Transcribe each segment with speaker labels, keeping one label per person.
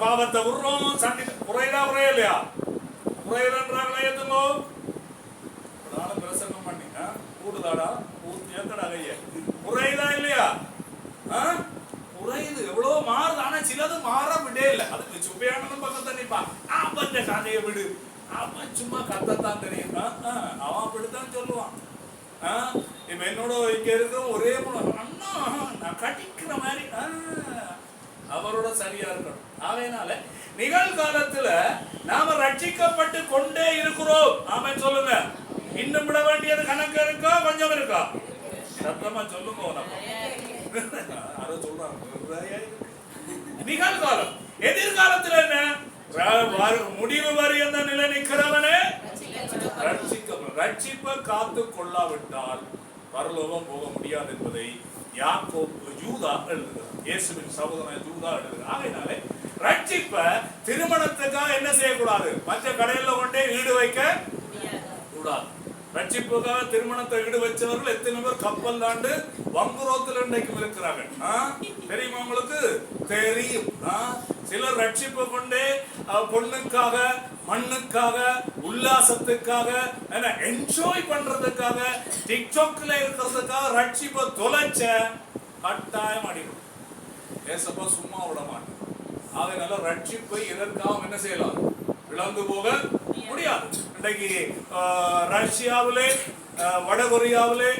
Speaker 1: பாவத்தை விடுறோம், சண்டி குறையதா குறையலையா? குறையலன்றாங்களா? ஏத்துங்கோ. நானும் பிரசங்கம் பண்ணி கூடுதாடா பூர்த்தி ஏத்தடா கைய. குறையதா இல்லையா? குறையுது, எவ்வளவு மாறுது. ஆனா சிலது மாற விடே இல்லை. அதுக்கு சுப்பையானதும் பக்கத்தை நிற்பான். அவன் கதையை விடு, அவன் சும்மா கத்தத்தான் தெரியும், அவன் அப்படித்தான் சொல்லுவான். இப்ப என்னோட இங்க இருக்கிற ஒரே அண்ணா நான் கட்டிக்கிற மாதிரி அவரோட சரியா இருக்கணும். அதனால நிகழ்காலத்துல நாம ரட்சிக்கப்பட்டு கொண்டே இருக்கிறோம். ஆமென் சொல்லுங்க. இன்னும் விட வேண்டியது கணக்கு இருக்கா, கொஞ்சம் இருக்கா? சத்தமா சொல்லுங்க. அத சொல்றாங்க நிகழ்காலம். எதிர்காலத்துல என்ன? முடிவு வரை அந்த நிலை நிற்கிறவனே ரட்சிப்பை காத்து கொள்ளாவிட்டால் பரலோகம் போக முடியாது என்பதை யாக்கோபு யூதா எழுதுகிறார். இயேசுவின் சகோதரன் யூதா எழுதுகிறார். ஆகையினாலே ரட்சிப்பை திருமணத்துக்காக என்ன செய்யக்கூடாது? மற்ற கடையில கொண்டே ஈடு வைக்க கூடாது. ரட்சிப்புக்காக திருமணத்தை ஈடு வச்சவர்கள் எத்தனை பேர் கப்பல் தாண்டு வங்குரோத்தில் இன்றைக்கும் இருக்கிறார்கள். தெரியுமா உங்களுக்கு? தெரியும். சிலர் ரட்சிப்பு கொண்டே பொண்ணுக்காக, மண்ணுக்காக, உல்லாசத்துக்காக, என்ஜாய் பண்றதுக்காக, டிக்டாக்ல இருக்கிறதுக்காக ரட்சிப்பை தொலைச்ச கட்டாயம் அடிக்கும். ஏசப்பா சும்மா விட மாட்டேன். அதனால ரட்சிப்பை எதற்காக என்ன செய்யலாம்? இழந்து போக முடியாது. இன்றைக்கு ரஷ்யாவிலே, வடகொரியாவிலே,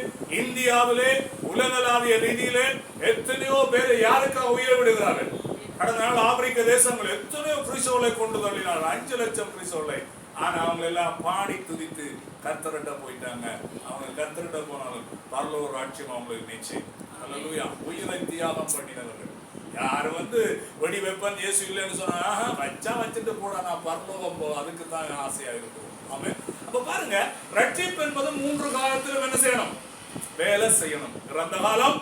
Speaker 1: இந்தியாவிலே, உலகளாவிய ரீதியிலே எத்தனையோ பேர் யாருக்காக உயிரை விடுகிறார்கள். கடந்த நாள் ஆப்பிரிக்க தேசங்கள் எத்தனையோ கிறிஸ்தவர்களை கொண்டு தள்ளினார்கள், 5 லட்சம் கிறிஸ்தவர்களை. ஆனா அவங்க எல்லாம் பாடி துதித்து கர்த்தர்கிட்ட போயிட்டாங்க. அவங்க கர்த்தர்கிட்ட போனாலும் பரலோக ராஜ்யம் அவங்களுக்கு நிச்சயம். அல்லேலூயா. உயிரை தியாகம் பண்ணினவர்கள். யாரு வெடி வெப்பன் இயேசு இல்லைன்னு சொன்னா வச்சா வச்சுட்டு போடா, நான் பரலோகம் போ, அதுக்கு தான் ஆசையா இருக்கும். ஆமென். அப்ப பாருங்க, ரட்சிப்பு என்பது 3 காலத்திலும் என்ன செய்யணும்? வேலை செய்யணும். இறந்த காலம்,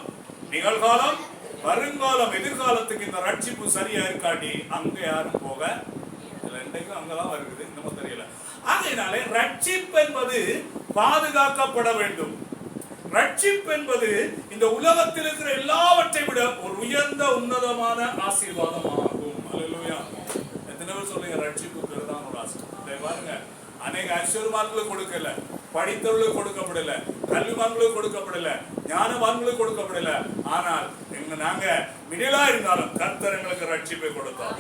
Speaker 1: நிகழ்காலம், வருங்காலம். எதிர்காலத்துக்கு இந்த ரட்சிப்பு சரியா இருக்காட்டி அங்க யாரும் போக இன்றைக்கும் அங்கதான் வருது, இன்னமும் தெரியல. அதனாலே ரட்சிப்பு என்பது பாதுகாக்கப்பட வேண்டும். ரட்சிப்பு என்பது இந்த உலகத்தில் இருக்கிற எல்லாவற்றை விட ஒரு உயர்ந்த உன்னதமான ஆசீர்வாதமாகும். அல்லேலூயா. எத்தனை பேர் சொல்லுங்க ரட்சிப்பு பெருதான் ஒரு ஆசை? பாருங்க, அநேக ஐஸ்வர்யவான்களுக்கு கொடுக்கல, படித்தவர்களுக்கு கொடுக்கப்படல, கல்விமான்களுக்கு கொடுக்கப்படல, ஞானவான்களுக்கு கொடுக்கப்படல. ஆனால் நாங்க மிடிலா இருந்தாலும் கர்த்தர் எங்களுக்கு ரட்சிப்பை கொடுத்தார்.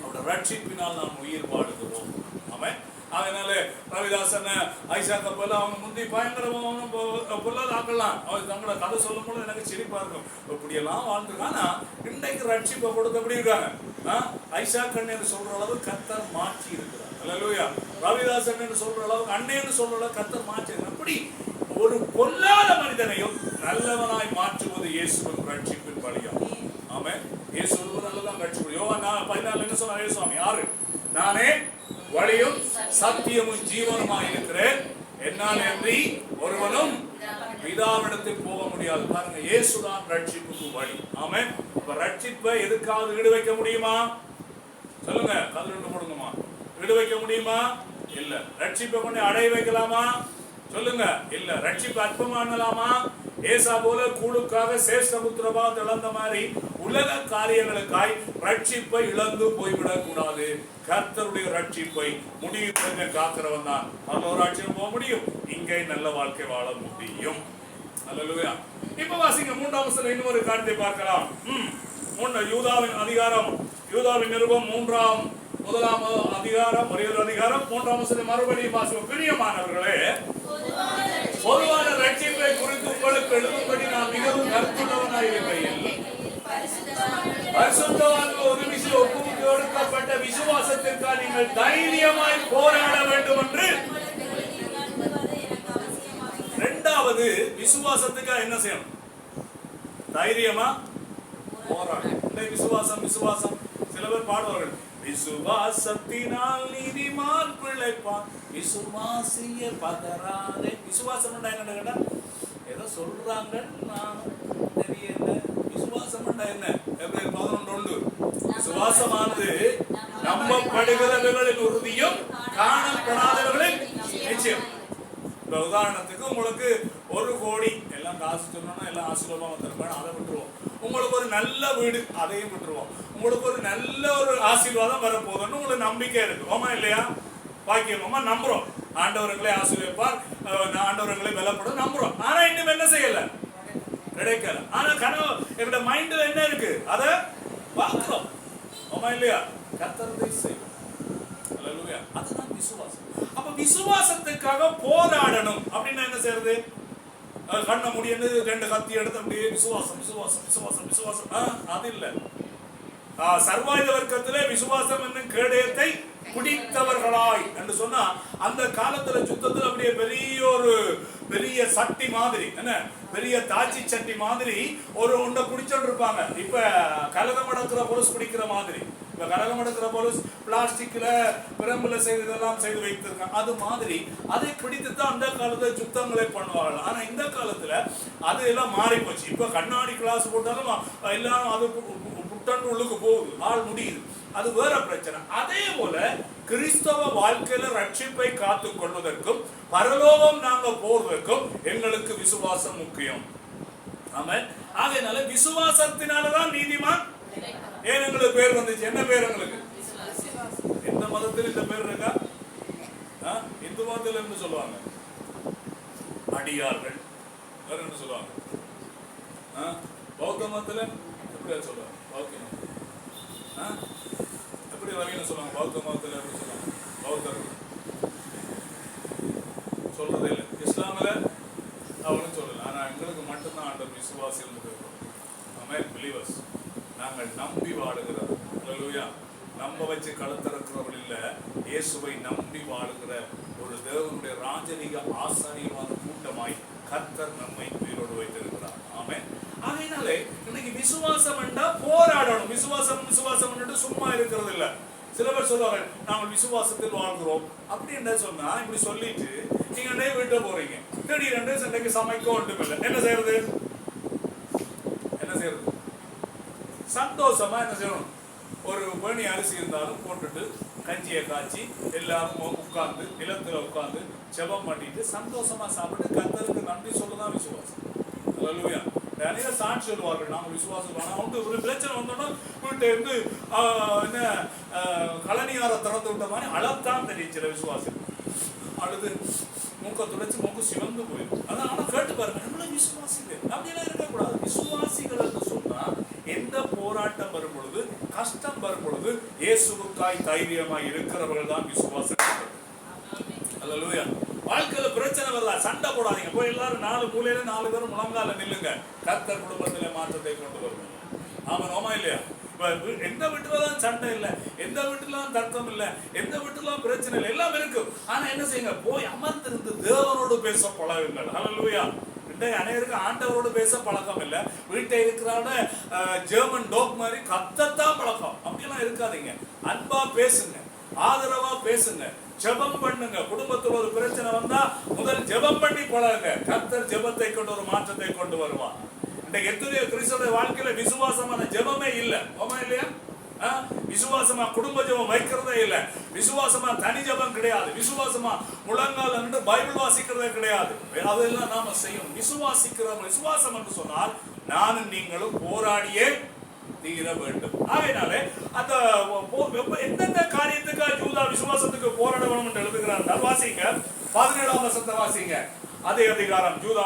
Speaker 1: அவருடைய ரட்சிப்பினால் நாம் உயிர் வாழுகிறோம். ஆமென். அதனால ரவிதாசன், ஐசா கப்பல் அவங்க முந்தி பயங்கரமான பொருளாதாக்கலாம். அவங்க தங்களோட கதை சொல்லும் போது எனக்கு சிரிப்பா இருக்கும். இப்படியெல்லாம் வாழ்ந்துருக்காங்க. ஆனா இன்றைக்கு ரட்சிப்பை கொடுத்து எப்படி இருக்காங்க? ஐசா கண்ணு சொல்ற அளவு கர்த்தர் மாற்றி இருக்கிறார். அல்லேலூயா. ரவிதாசன் சொல்ற அளவுக்கு அண்ணேன்னு சொல்ற அளவுக்கு கர்த்தர் மாற்றி. அப்படி ஒரு பொல்லாத மனிதனையும் நல்லவனாய் மாற்றுவது இயேசுவின் ரட்சிப்பின் வழியாகும். ஆமென். இயேசு நல்லதான் ரட்சிப்பு. யோவான் 14 என்ன சொன்னார் சுவாமி? 6 நானே வழியும் சத்தியமும் ஜீவனுமாய் இருக்கிறேன், என்னால் அன்றி ஒருவனும் பிதாவிடத்தில் போக முடியாது. பாருங்க, இயேசுதான் ரட்சிப்புக்கு வழி. ஆமென். இப்ப ரட்சிப்பை எதுக்காவது ஈடு வைக்க முடியுமா? சொல்லுங்க, கல்லுண்டு போடுங்கம்மா. ஈடு வைக்க முடியுமா? இல்ல. ரட்சிப்பை கொண்டு அடைய வைக்கலாமா? சொல்லுங்க, இல்ல. ரட்சிப்பு அற்பமானலாமா? ஏசா போல கூழுக்காக சேஷ்டபுத்திரபா இழந்த மாதிரி உலக காரியங்களுக்காய் ரட்சிப்பை இழந்து போய்விடக் கூடாது. கர்த்தருடைய ரட்சிப்பை முடிவு பண்ண காக்கிறவன் தான் பரலோகராஜ்யம் போக முடியும், இங்கே நல்ல வாழ்க்கை வாழ முடியும். அல்லேலூயா. இப்ப வாசிங்க 3ஆம் வசனம் இன்னொரு காரியத்தை பார்க்கலாம். யூதாவின் அதிகாரம், யூதாவின் நிருபம் 1ஆம் அதிகாரம், ஒரே ஒரு அதிகாரம் 3ஆம் வசனம் மறுபடியும் வாசிப்போம். பிரியமானவர்களே, பொதுவான ரட்சிப்பை குறித்து உங்களுக்கு எழுதும்படி நான் மிகவும் கருத்துள்ளவனாய் இருக்கையில் பரிசுத்தவான்கள் ஒரு விஷயம் ஒப்புக்கு கொடுக்கப்பட்ட விசுவாசத்திற்காக நீங்கள் தைரியமாய் போராட வேண்டும் என்று. 2வது விசுவாசத்துக்காக என்ன செய்யணும்? தைரியமா போராடும். விசுவாசம் சில பேர் பாடுவார்கள், விசுவாசத்தினால் நீதிமான் பிழைப்பான், விசுவாசிய பதறாதே. விசுவாசம் என்ன? ஏதோ சொல்றாங்க, தெரியல. விசுவாசம் என்ன? Ebraiயர் 11:1. விசுவாசமானது நம்பப்படுகிறவர்களின் உறுதியும் காணப்படாதவர்களின் நிச்சயம். இப்ப உதாரணத்துக்கு உங்களுக்கு 1 கோடி, எல்லாம் காசு சொன்னோம்னா எல்லாம் ஆசீர்வாதமா வந்திருப்பாங்க, அதை விட்டுருவோம். உங்களுக்கு ஒரு நல்ல வீடு, அதையும் விட்டுருவோம். உங்களுக்கு ஒரு நல்ல ஒரு ஆசீர்வாதம் வரப்போகுதுன்னு உங்களுக்கு நம்பிக்கை இருக்கு. ஆமா இல்லையா? பாக்கியமா நம்புறோம். ஆண்டவர்களை ஆசீர்வதிப்பார், ஆண்டவர்களை பலப்படும் நம்புறோம். ஆனா இன்னும் என்ன செய்யல, கிடைக்கல. ஆனா கனவு எங்க மைண்ட்ல என்ன இருக்கு, அத பார்க்கிறோம். ஆமா இல்லையா? கர்த்தரை செய்வோம். அல்லேலூயா. அதுதான் விசுவாசம். அப்ப விசுவாசத்துக்காக போராடணும் அப்படின்னா என்ன செய்யறது? கண்ண முடியன்னு 2 கத்தி எடுத்து அப்படியே விசுவாசம் விசுவாசம் விசுவாசம் விசுவாசம் அது இல்ல. சர்வாயுத வர்க்கத்திலே விசுவாசம் என்னும் கேடயத்தை பிடித்தவர்களாய் என்று சொன்னா, அந்த காலத்துல யுத்தத்துல அப்படியே பெரிய சட்டி மாதிரி, என்ன பெரிய தாச்சி சட்டி மாதிரி ஒரு ஒன்றை பிடிச்சோன்னு இருப்பாங்க. இப்ப கலகம் அடக்குற பொருஸ் பிடிக்கிற மாதிரி, இப்ப கலகம் அடக்குற பொருஸ் பிளாஸ்டிக்ல பிரம்புல செய்ததெல்லாம் செய்து வைத்திருக்காங்க. அது மாதிரி அதை பிடித்துதான் அந்த காலத்துல யுத்தங்களை பண்ணுவாங்க. ஆனா இந்த காலத்துல அது எல்லாம் மாறி போச்சு. இப்ப கண்ணாடி கிளாஸ் போட்டாலும் எல்லாம் அது புட்டன் உள்ளுக்கு போகுது, ஆள் முடியுது. அது வேற பிரச்சனை. அதே போல கிறிஸ்தவ வாழ்க்கையில ரட்சிப்பை காத்துக் கொள்வதற்கும் பரலோகம் நாங்க போவதற்கும் எங்களுக்கு விசுவாசம் முக்கியம். ஆமென். ஆகையினால விசுவாசத்தினாலதான் நீதிமான். ஏன் எங்களுக்கு பேர் வந்துச்சு? என்ன பேர் எங்களுக்கு? எந்த மதத்தில் இந்த பேர் இருக்கா? இந்து மதத்தில் என்ன சொல்லுவாங்க? அடியார்கள். வேற என்ன சொல்லுவாங்க? பௌத்த மதத்தில் எப்படி சொல்லுவாங்க? எப்படி வகைன்னு சொல்லுவாங்க? பௌத்த மதத்தில் எப்படி சொல்லுவாங்க? பௌத்தர்கள் சொல்றதே இல்லை. இஸ்லாமில் அவனும் சொல்லல. ஆனா எங்களுக்கு மட்டும்தான் ஆண்டவர் விசுவாசிகள் பிலீவர்ஸ். நாங்கள் நம்பி வாழுகிறோம். அல்லேலூயா. நம்ப வச்சு கழுத்திறக்கிறவர்கள் இல்ல, இயேசுவை நம்பி வாழுகிற ஒரு தேவனுடைய ராஜரீக ஆசாரியமான கூட்டமாய் கர்த்தர் நம்மை உயிரோடு வைத்திருக்கிறார். ஆமென். ஆகையினாலே இன்னைக்கு விசுவாசம் என்றா போராடணும். விசுவாசம் விசுவாசம் சும்மா இருக்கிறது இல்ல. சில பேர் சொல்லுவாங்க, நாங்கள் விசுவாசத்தில் வாழ்கிறோம் அப்படி என்ன சொன்னா, இப்படி சொல்லிட்டு நீங்க வீட்டை போறீங்க, திடீரென்று சண்டைக்கு சமைக்க ஒன்றும் இல்லை. என்ன செய்யறது? சந்தோஷமா என்ன செய்யணும்? ஒரு பேணி அரிசி இருந்தாலும் போட்டுட்டு கஞ்சியை காய்ச்சி எல்லாரும் உட்கார்ந்து நிலத்துல உட்கார்ந்து செபம் பண்ணிட்டு சந்தோஷமா சாப்பிட்டு கர்த்தருக்கு நன்றி சொல்லதான் விசுவாசம். அல்லேலூயா. நிறைய சாட்சி சொல்லுவார்கள், நாங்கள் விசுவாசம் அவங்க ஒரு பிரச்சனை வந்தோம்னா வீட்டை இருந்து என்ன கலனியார திறந்து விட்ட மாதிரி அழத்தான் தெரியும். சில விசுவாசம் அழுது மூக்க துடைச்சு மூக்கு சிவந்து போயிடும். அதான் ஆனா கேட்டு பாருங்க, நம்மள விசுவாசிகள் அப்படியெல்லாம் இருக்கக்கூடாது. விசுவாசிகள் என்று சொன்னா எந்த போராட்டம் வரும் பொழுது, கஷ்டம் வரும் பொழுது இயேசுவுக்காய் தைரியமாய் இருக்கிறவர்கள் தான் விசுவாசம். அல்லேலூயா. வாழ்க்கையில பிரச்சனை வரல, சண்டை போடாதீங்க. போய் எல்லாரும் 4 மூலையில 4 பேரும் முழங்கால நில்லுங்க. கர்த்தர் குடும்பத்திலே மாற்றத்தை கொண்டு வருவோம். ஆமா, நோமா இல்லையா? எந்த வீட்டுலதான் சண்டை இல்லை, எந்த வீட்டுலாம் தர்க்கம் இல்லை, எந்த வீட்டுலாம் பிரச்சனை இல்லை, எல்லாம் இருக்கு. ஆனா என்ன செய்யுங்க? போய் அமர்ந்திருந்து தேவனோடு பேச பழகுங்கள். அல்லேலூயா. இன்றைய அனைவருக்கு ஆண்டவரோடு பேச பழக்கம் இல்லை. வீட்டை இருக்கிறான ஜெர்மன் டோக் மாதிரி கத்தத்தான் பழக்கம். அப்படியெல்லாம் இருக்காதீங்க. அன்பா பேசுங்க, ஆதரவா பேசுங்க, ஜெபம் பண்ணுங்க. குடும்பத்தில் ஒரு பிரச்சனை வந்தா முதல் ஜெபம் பண்ணி பழகுங்க. கர்த்தர் ஜெபத்தை கொண்டு ஒரு மாற்றத்தை கொண்டு வருவார். இன்றைக்கு எத்தனையோ கிறிஸ்தவ வாழ்க்கையில விசுவாசமான ஜெபமே இல்லை. ஆமா இல்லையா? விசுவாசமா குடும்ப ஜெபம் வைக்கிறதே இல்லை. விசுவாசமா தனி ஜெபம் கிடையாது. விசுவாசமா முழங்கால் நின்று பைபிள் வாசிக்கிறதே கிடையாது. அதெல்லாம் நாம செய்யணும். விசுவாசிக்கிறோம். விசுவாசம் என்று சொன்னால் நானும் நீங்களும் போராடியே தீர வேண்டும். ஆகையினாலே அந்த எந்தெந்த காரியத்துக்கு யூதா விசுவாசத்துக்கு போராட வேண்டும் என்று எழுதுகிறார். வாசிங்க 17ஆம் வசனத்தை வாசிங்க. அதே அதிகாரம் யூதா